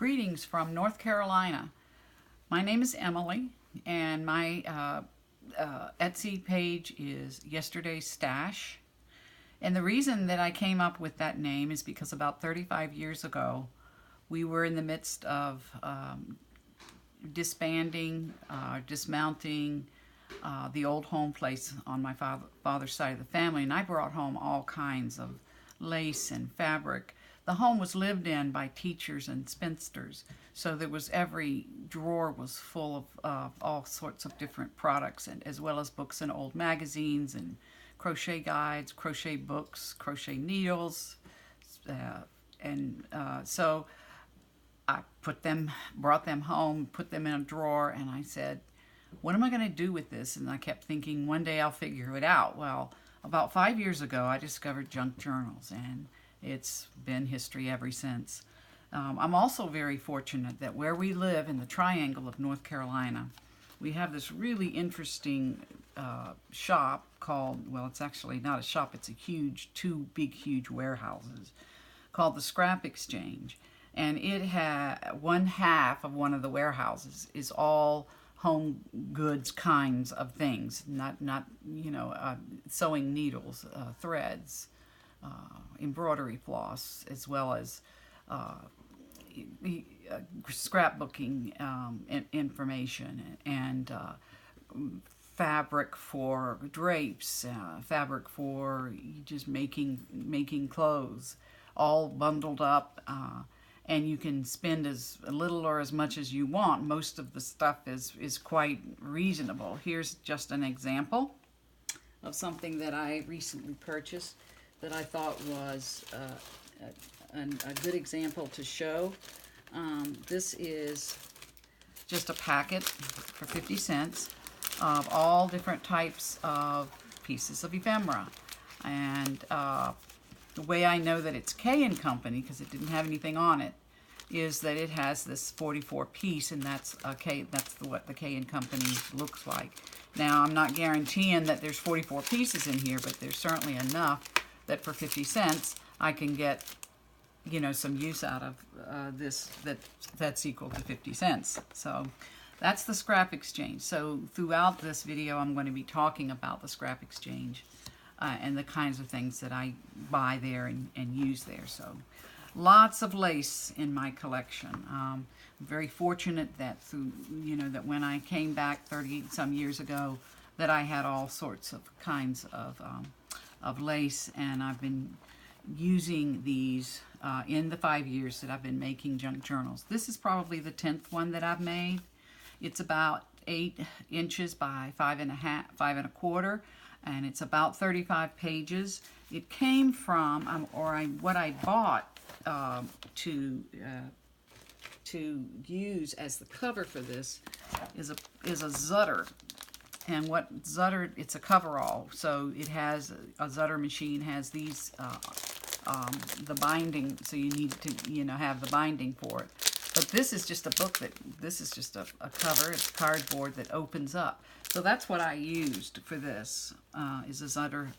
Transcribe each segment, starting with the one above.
Greetings from North Carolina. My name is Emily, and my Etsy page is Yesterday's Stash. And the reason that I came up with that name is because about 35 years ago, we were in the midst of disbanding, dismounting the old home place on my father's side of the family, and I brought home all kinds of lace and fabric. The home was lived in by teachers and spinsters, so there was every drawer was full of all sorts of different products, and as well as books and old magazines and crochet guides, crochet books, crochet needles, so I brought them home, put them in a drawer, and I said, what am I going to do with this? And I kept thinking, one day I'll figure it out. Well, about 5 years ago, I discovered junk journals, and it's been history ever since. I'm also very fortunate that where we live in the triangle of North Carolina, we have this really interesting shop called, well, it's actually not a shop, it's a two big, huge warehouses called the Scrap Exchange. And it had one half of one of the warehouses is all home goods kinds of things, not sewing needles, threads, embroidery floss, as well as scrapbooking information and fabric for drapes, fabric for just making clothes, all bundled up. And you can spend as little or as much as you want. Most of the stuff is quite reasonable. Here's just an example of something that I recently purchased that I thought was a good example to show. This is just a packet for 50 cents of all different types of pieces of ephemera. And the way I know that it's K & Company, because it didn't have anything on it, is that it has this 44 piece, and that's what the K & Company looks like. Now, I'm not guaranteeing that there's 44 pieces in here, but there's certainly enough that for 50 cents I can get, some use out of this that's equal to 50 cents. So that's the Scrap Exchange. So throughout this video, I'm going to be talking about the Scrap Exchange and the kinds of things that I buy there and use there. So lots of lace in my collection. I'm very fortunate that that when I came back 30-some years ago, that I had all sorts of kinds of lace, and I've been using these in the 5 years that I've been making junk journals. This is probably the 10th one that I've made. It's about 8 inches by 5.25, and it's about 35 pages. It came from, what I bought to use as the cover for this is a Zutter. And what Zutter, it's a coverall, so it has a Zutter machine has these the binding, so you need to have the binding for it. But this is just a this is just a cover. It's cardboard that opens up. So that's what I used for this, is a Zutter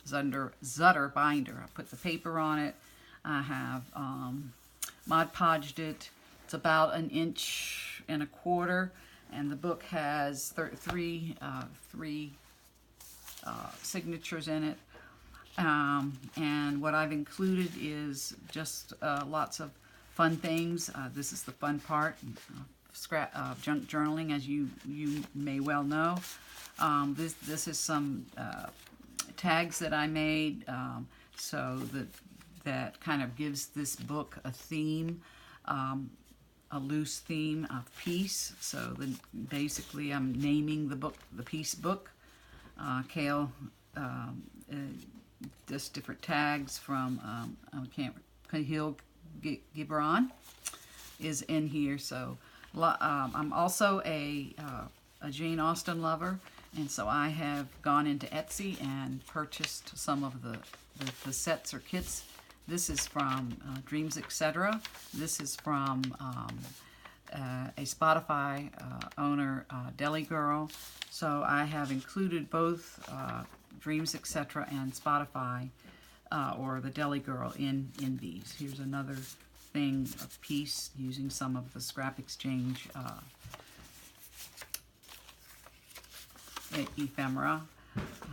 binder. I put the paper on it. I have Mod Podged it. It's about 1.25 inches, and the book has three signatures in it. And what I've included is just lots of fun things. This is the fun part of junk journaling, as you may well know. This is some tags that I made, so that kind of gives this book a theme, a loose theme of peace. So basically I'm naming the book the Peace Book. Just different tags from Cahill Gibran is in here. So I'm also a Jane Austen lover, and so I have gone into Etsy and purchased some of the sets or kits. This is from Dreams, Etc. This is from a Spotify owner, Deli Girl. So I have included both Dreams, Etc. and Spotify or the Deli Girl in these. Here's another thing a piece using some of the scrap exchange ephemera.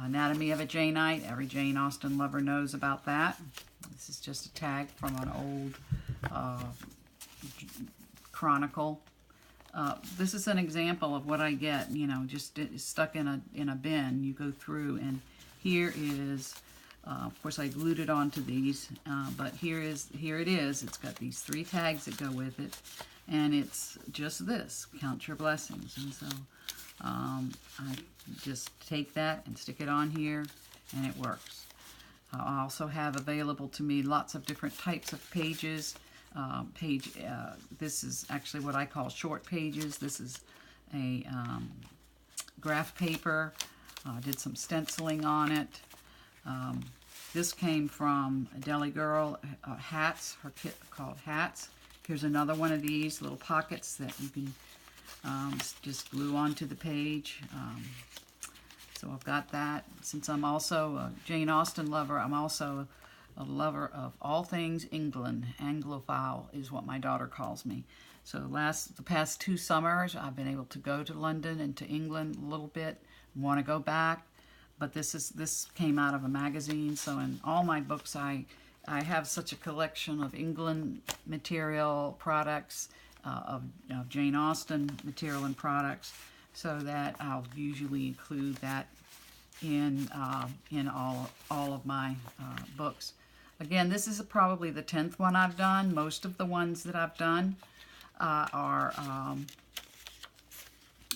Anatomy of a Janeite. Every Jane Austen lover knows about that. This is just a tag from an old chronicle. This is an example of what I get, you know, just stuck in a bin. You go through, and here is, of course I glued it onto these, but here it is. It's got these 3 tags that go with it, and it's just this, count your blessings. And so I just take that and stick it on here, and it works. I also have available to me lots of different types of pages. This is actually what I call short pages. This is a graph paper. Did some stenciling on it. This came from a Deli Girl, hats, her kit called Hats. Here's another one of these little pockets that you can just glue onto the page. So I've got that. Since I'm also a Jane Austen lover, I'm also a lover of all things England. Anglophile is what my daughter calls me. So the past 2 summers, I've been able to go to London and to England a little bit. Want to go back, but this came out of a magazine. So in all my books, I have such a collection of England material, products, of Jane Austen material and products, so that I'll usually include that in all of my books. Again, this is probably the 10th one I've done. Most of the ones that I've done are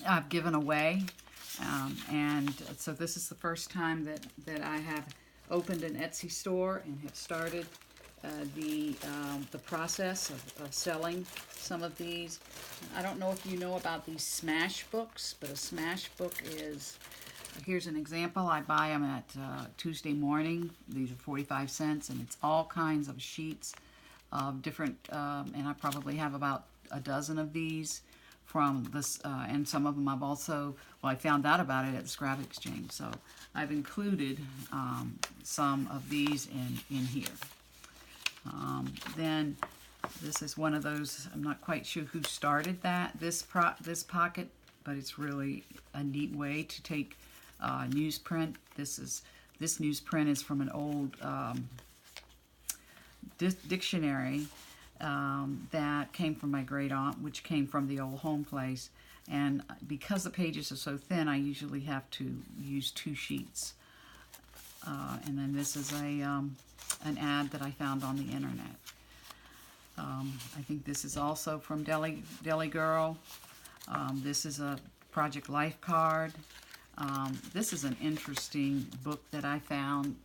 I've given away, and so this is the first time that I have opened an Etsy store and have started the process of selling some of these. I don't know if you know about these smash books, but a smash book is, here's an example. I buy them at Tuesday morning. These are 45 cents, and it's all kinds of sheets of different, and I probably have about a dozen of these from this, and some of them I've also, well, I found out about it at the Scrap Exchange, so I've included some of these in here. Then this is one of those, I'm not quite sure who started this pocket, but it's really a neat way to take newsprint. This newsprint is from an old dictionary that came from my great aunt, which came from the old home place. And because the pages are so thin, I usually have to use 2 sheets. And then this is an ad that I found on the internet. I think this is also from Deli Girl. This is a Project Life card. This is an interesting book that I found.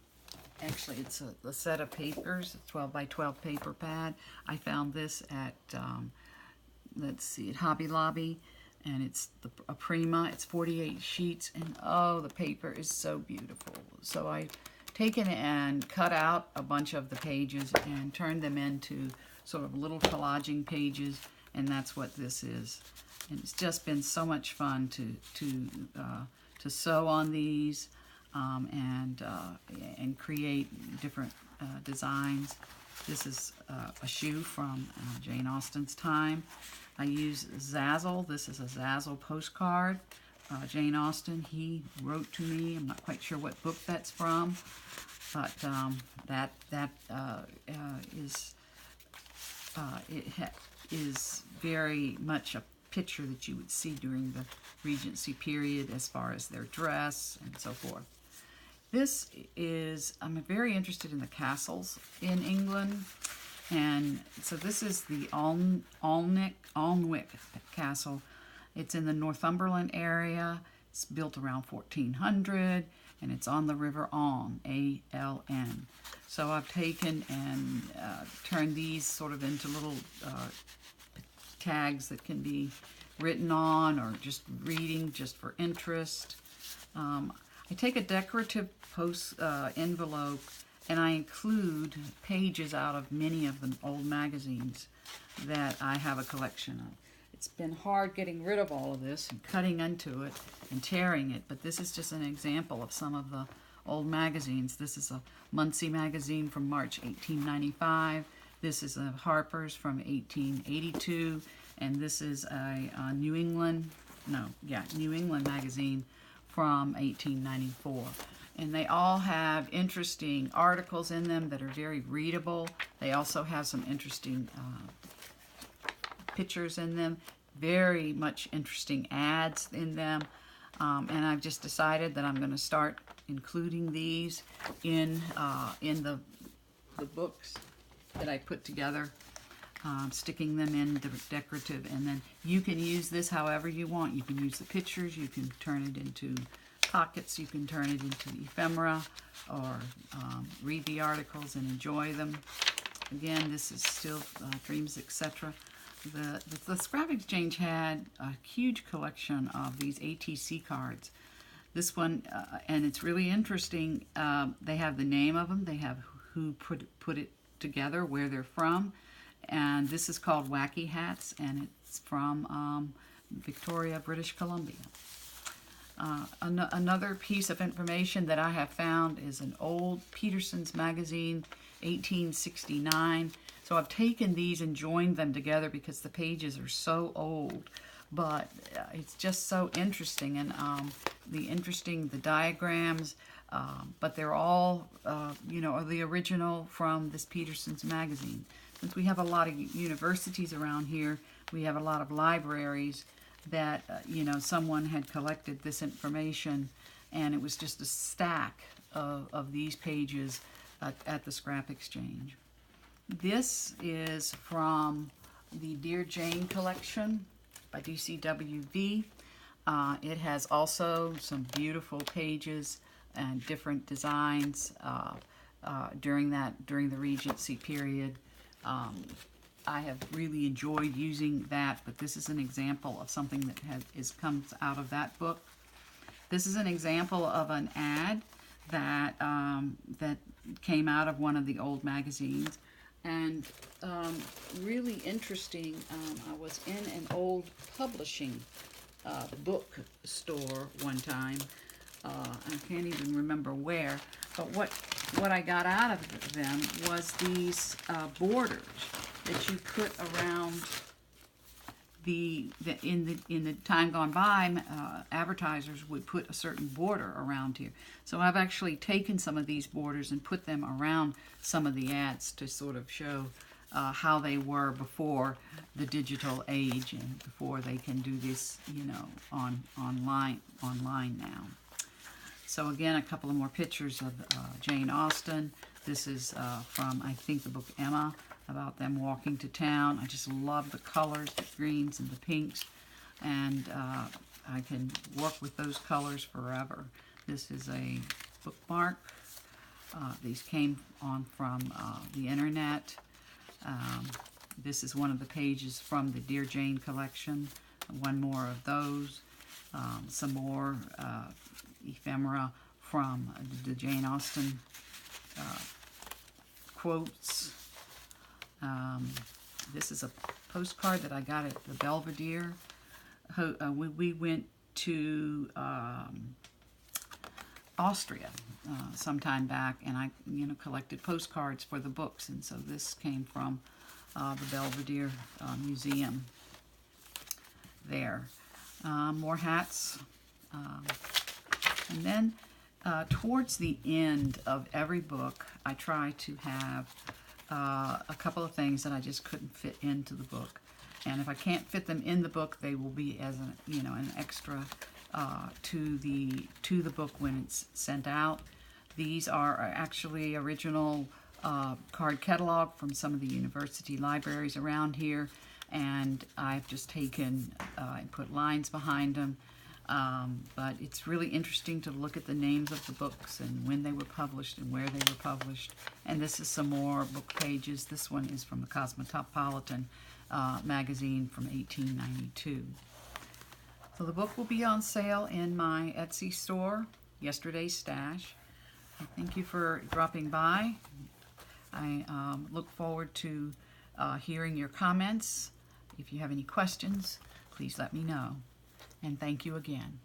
Actually, it's a set of papers, a 12 by 12 paper pad. I found this at, let's see, at Hobby Lobby, and it's a Prima. It's 48 sheets, and oh, the paper is so beautiful. So I've taken and cut out a bunch of the pages and turned them into sort of little collaging pages, and that's what this is. And it's just been so much fun to sew on these and create different designs. This is a shoe from Jane Austen's time. I use Zazzle. This is a Zazzle postcard. Jane Austen, he wrote to me. I'm not quite sure what book that's from, but is very much a picture that you would see during the Regency period as far as their dress and so forth. This is, I'm very interested in the castles in England, and so this is the Alnwick Castle. It's in the Northumberland area. It's built around 1400, and it's on the River Aln, A-L-N. So I've taken and turned these sort of into little tags that can be written on or just reading just for interest. I take a decorative post envelope and I include pages out of many of the old magazines that I have a collection of. It's been hard getting rid of all of this and cutting into it and tearing it, but this is just an example of some of the old magazines. This is a Muncie magazine from March 1895. This is a Harper's from 1882, and this is a New England magazine from 1894. And they all have interesting articles in them that are very readable. They also have some interesting pictures in them, very much interesting ads in them. And I've just decided that I'm going to start including these in the books that I put together, sticking them in the decorative. And then you can use this however you want. You can use the pictures, you can turn it into pockets, you can turn it into ephemera, or read the articles and enjoy them. Again, this is still Dreams, etc. The Scrap Exchange had a huge collection of these ATC cards. This one, and it's really interesting, they have the name of them, they have who put it together, where they're from, and this is called Wacky Hats, and it's from Victoria, British Columbia. Another piece of information that I have found is an old Peterson's magazine, 1869. So I've taken these and joined them together because the pages are so old, but it's just so interesting, and the diagrams, but they're all, the original from this Peterson's magazine. Since we have a lot of universities around here, we have a lot of libraries that, someone had collected this information, and it was just a stack of these pages at the Scrap Exchange. This is from the Dear Jane collection by DCWV. It has also some beautiful pages and different designs during the Regency period. I have really enjoyed using that, but this is an example of something that comes out of that book. This is an example of an ad that that came out of one of the old magazines, and really interesting. I was in an old publishing book store one time. I can't even remember where, but what I got out of them was these borders that you put around in the time gone by. Advertisers would put a certain border around here. So I've actually taken some of these borders and put them around some of the ads to sort of show how they were before the digital age, and before they can do this, online now. So again, a couple of more pictures of Jane Austen. This is from, I think, the book Emma, about them walking to town. I just love the colors, the greens and the pinks, and I can work with those colors forever. This is a bookmark. These came from the internet. This is one of the pages from the Dear Jane collection. One more of those. Some more ephemera from the Jane Austen quotes. This is a postcard that I got at the Belvedere. We went to Austria some time back, and I collected postcards for the books, and so this came from the Belvedere Museum there. More hats. And then towards the end of every book, I try to have a couple of things that I just couldn't fit into the book. And if I can't fit them in the book, they will be as an extra to the book when it's sent out. These are actually original card catalog from some of the university libraries around here, and I've just taken and put lines behind them. But it's really interesting to look at the names of the books and when they were published and where they were published. And this is some more book pages. This one is from the Cosmopolitan magazine from 1892. So the book will be on sale in my Etsy store, Yesterday's Stash. Thank you for dropping by. I look forward to hearing your comments. If you have any questions, please let me know. And thank you again.